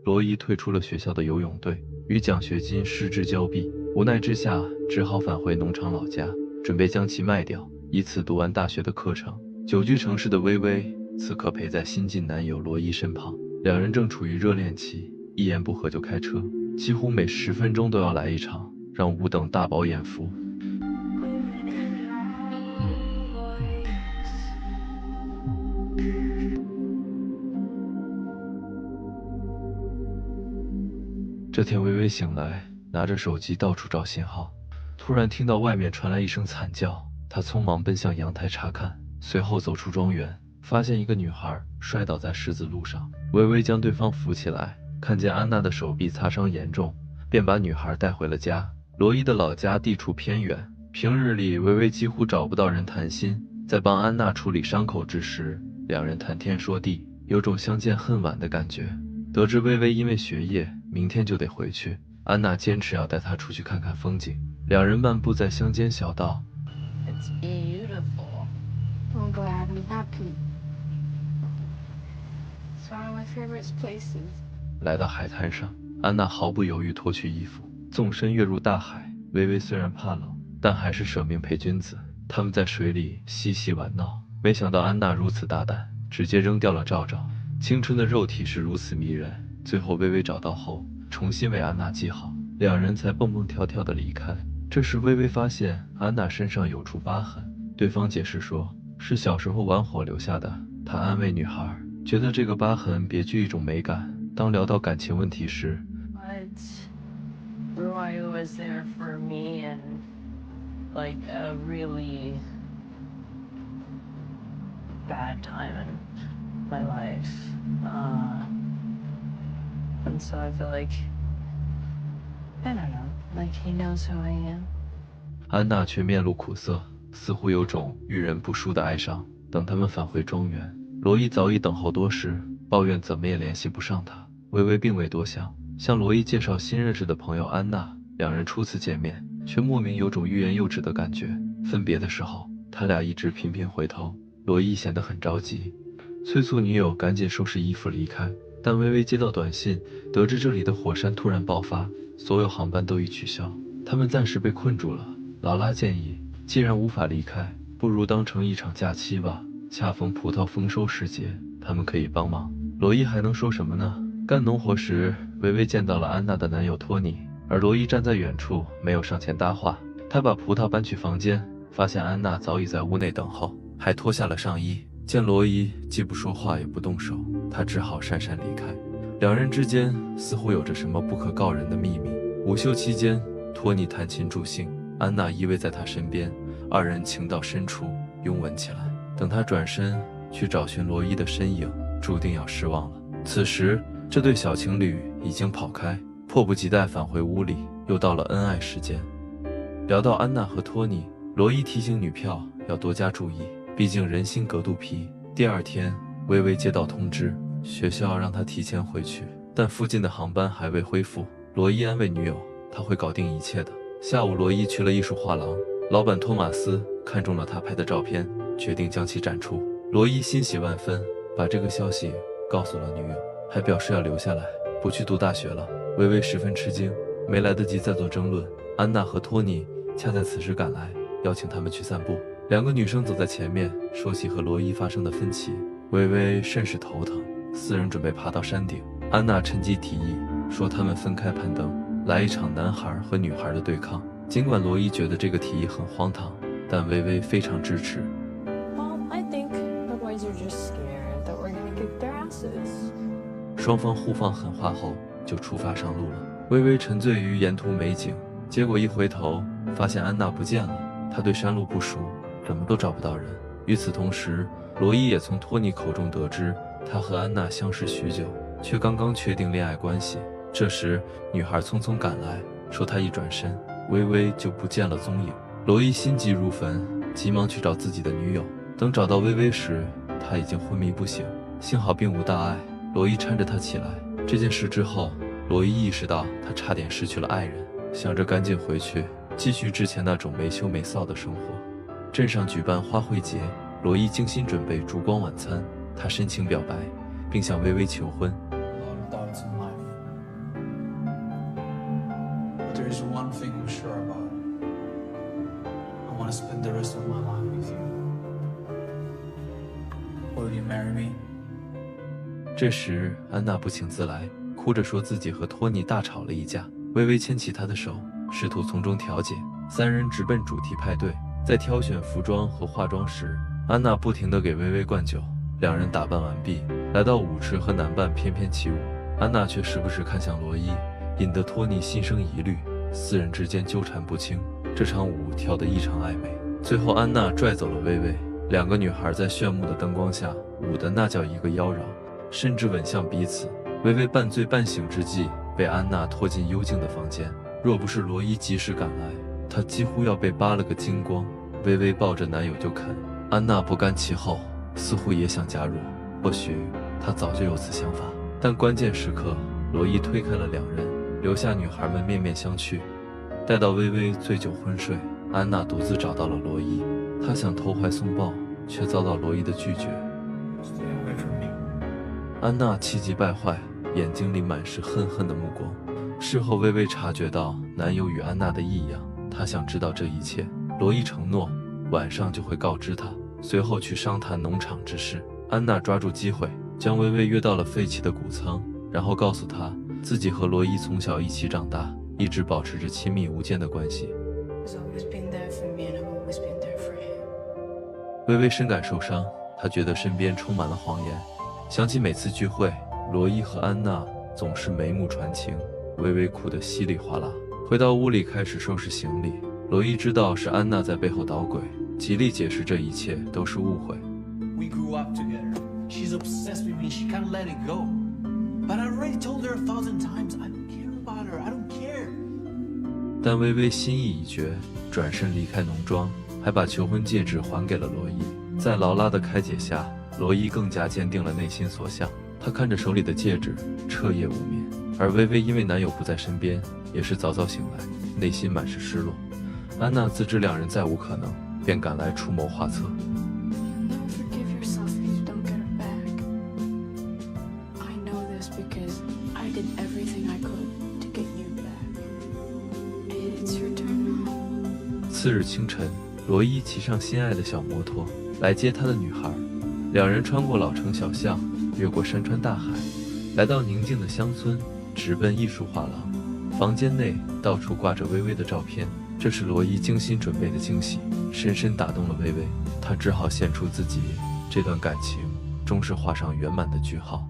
罗伊退出了学校的游泳队，与奖学金失之交臂。无奈之下，只好返回农场老家，准备将其卖掉，以此读完大学的课程。久居城市的微微，此刻陪在新晋男友罗伊身旁，两人正处于热恋期，一言不合就开车，几乎每10分钟都要来一场，让吾等大饱眼福。这天，微微醒来，拿着手机到处找信号，突然听到外面传来一声惨叫，她匆忙奔向阳台查看，随后走出庄园，发现一个女孩摔倒在石子路上。微微将对方扶起来，看见安娜的手臂擦伤严重，便把女孩带回了家。罗伊的老家地处偏远，平日里微微几乎找不到人谈心，在帮安娜处理伤口之时，两人谈天说地，有种相见恨晚的感觉。得知微微因为学业明天就得回去，安娜坚持要带她出去看看风景。两人漫步在乡间小道。 It's beautiful. I'm glad. I'm happy. It's one of my favorite places. 来到海滩上，安娜毫不犹豫脱去衣服，纵身跃入大海。微微虽然怕冷，但还是舍命陪君子。他们在水里嬉戏玩闹，没想到安娜如此大胆，直接扔掉了罩罩。青春的肉体是如此迷人。最后微微找到后，重新为安娜系好，两人才蹦蹦跳跳地离开。这时微微发现安娜身上有处疤痕，对方解释说是小时候玩火留下的。她安慰女孩，觉得这个疤痕别具一种美感。当聊到感情问题时， But Roy was there for me in like a really bad time in my life. And so I feel like, I don't know, like he knows who I am. 安娜却面露苦涩，似乎有种遇人不淑的哀伤。等他们返回庄园，罗伊早已等候多时，抱怨怎么也联系不上他。微微并未多想，向罗伊介绍新认识的朋友安娜。两人初次见面，却莫名有种欲言又止的感觉。分别的时候，他俩一直频频回头，罗伊显得很着急，催促女友赶紧收拾衣服离开。但微微接到短信，得知这里的火山突然爆发，所有航班都已取消，他们暂时被困住了。劳拉建议，既然无法离开，不如当成一场假期吧。恰逢葡萄丰收时节，他们可以帮忙。罗伊还能说什么呢？干农活时，微微见到了安娜的男友托尼，而罗伊站在远处，没有上前搭话。他把葡萄搬去房间，发现安娜早已在屋内等候，还脱下了上衣。见罗伊既不说话也不动手，他只好讪讪离开。两人之间似乎有着什么不可告人的秘密。午休期间，托尼弹琴助兴，安娜依偎在他身边，二人情到深处拥吻起来。等他转身去找寻罗伊的身影，注定要失望了。此时，这对小情侣已经跑开，迫不及待返回屋里。又到了恩爱时间。聊到安娜和托尼，罗伊提醒女票要多加注意，毕竟人心隔肚皮。第二天，微微接到通知，学校让他提前回去，但附近的航班还未恢复。罗伊安慰女友，他会搞定一切的。下午，罗伊去了艺术画廊，老板托马斯看中了他拍的照片，决定将其展出。罗伊欣喜万分，把这个消息告诉了女友，还表示要留下来，不去读大学了。微微十分吃惊，没来得及再做争论。安娜和托尼恰在此时赶来，邀请他们去散步。两个女生走在前面，说起和罗伊发生的分歧。微微甚是头疼，四人准备爬到山顶。安娜趁机提议说他们分开攀登，来一场男孩和女孩的对抗。尽管罗伊觉得这个提议很荒唐，但微微非常支持。Well, I think the boys are just scared that we're gonna kick their asses. 双方互放狠话后，就出发上路了。微微沉醉于沿途美景，结果一回头，发现安娜不见了。她对山路不熟，怎么都找不到人。与此同时，罗伊也从托尼口中得知，他和安娜相识许久，却刚刚确定恋爱关系。这时，女孩匆匆赶来，说她一转身，微微就不见了踪影。罗伊心急如焚，急忙去找自己的女友。等找到微微时，她已经昏迷不醒，幸好并无大碍。罗伊搀着她起来。这件事之后，罗伊意识到他差点失去了爱人，想着赶紧回去，继续之前那种没羞没臊的生活。镇上举办花卉节，罗伊精心准备烛光晚餐，他深情表白，并向微微求婚。A lot of doubts in life. want to spend the rest of my life with you. Will you marry me? 这时，安娜不请自来，哭着说自己和托尼大吵了一架。微微牵起她的手，试图从中调解。三人直奔主题派对，在挑选服装和化妆时，安娜不停地给微微灌酒。两人打扮完毕，来到舞池和男伴翩翩起舞，安娜却时不时看向罗伊，引得托尼心生疑虑，四人之间纠缠不清。这场舞跳得异常暧昧，最后安娜拽走了微微。两个女孩在炫目的灯光下舞得那叫一个妖娆，甚至吻向彼此。微微半醉半醒之际，被安娜拖进幽静的房间。若不是罗伊及时赶来，她几乎要被扒了个精光。微微抱着男友就啃，安娜不甘其后，似乎也想加入。或许她早就有此想法，但关键时刻，罗伊推开了两人，留下女孩们面面相觑。待到微微醉酒昏睡，安娜独自找到了罗伊，她想投怀送抱，却遭到罗伊的拒绝。Stay away from me. 安娜气急败坏，眼睛里满是恨恨的目光。事后，微微察觉到男友与安娜的异样，她想知道这一切。罗伊承诺晚上就会告知她，随后去商谈农场之事。安娜抓住机会，将微微约到了废弃的谷仓，然后告诉她自己和罗伊从小一起长大，一直保持着亲密无间的关系。He's always been there for me, and I've always been there for him. 微微深感受伤，她觉得身边充满了谎言。想起每次聚会，罗伊和安娜总是眉目传情，微微哭得稀里哗啦。回到屋里开始收拾行李，罗伊知道是安娜在背后捣鬼，极力解释这一切都是误会。We grew up together. She's obsessed with me. She can't let it go. But I already told her 1,000 times I don't care about her. I don't care. 但微微心意已决，转身离开农庄，还把求婚戒指还给了罗伊。在劳拉的开解下，罗伊更加坚定了内心所向。他看着手里的戒指，彻夜无眠。而微微因为男友不在身边，也是早早醒来，内心满是失落。安娜自知两人再无可能，便赶来出谋划策。You'll never forgive yourself if you don't get her back. I know this because I did everything I could to get you back. It's your turn now. 次日清晨，罗伊骑上心爱的小摩托来接他的女孩，两人穿过老城小巷，越过山川大海，来到宁静的乡村，直奔艺术画廊。房间内到处挂着微微的照片，这是罗伊精心准备的惊喜，深深打动了微微。她只好献出自己，这段感情终是画上圆满的句号。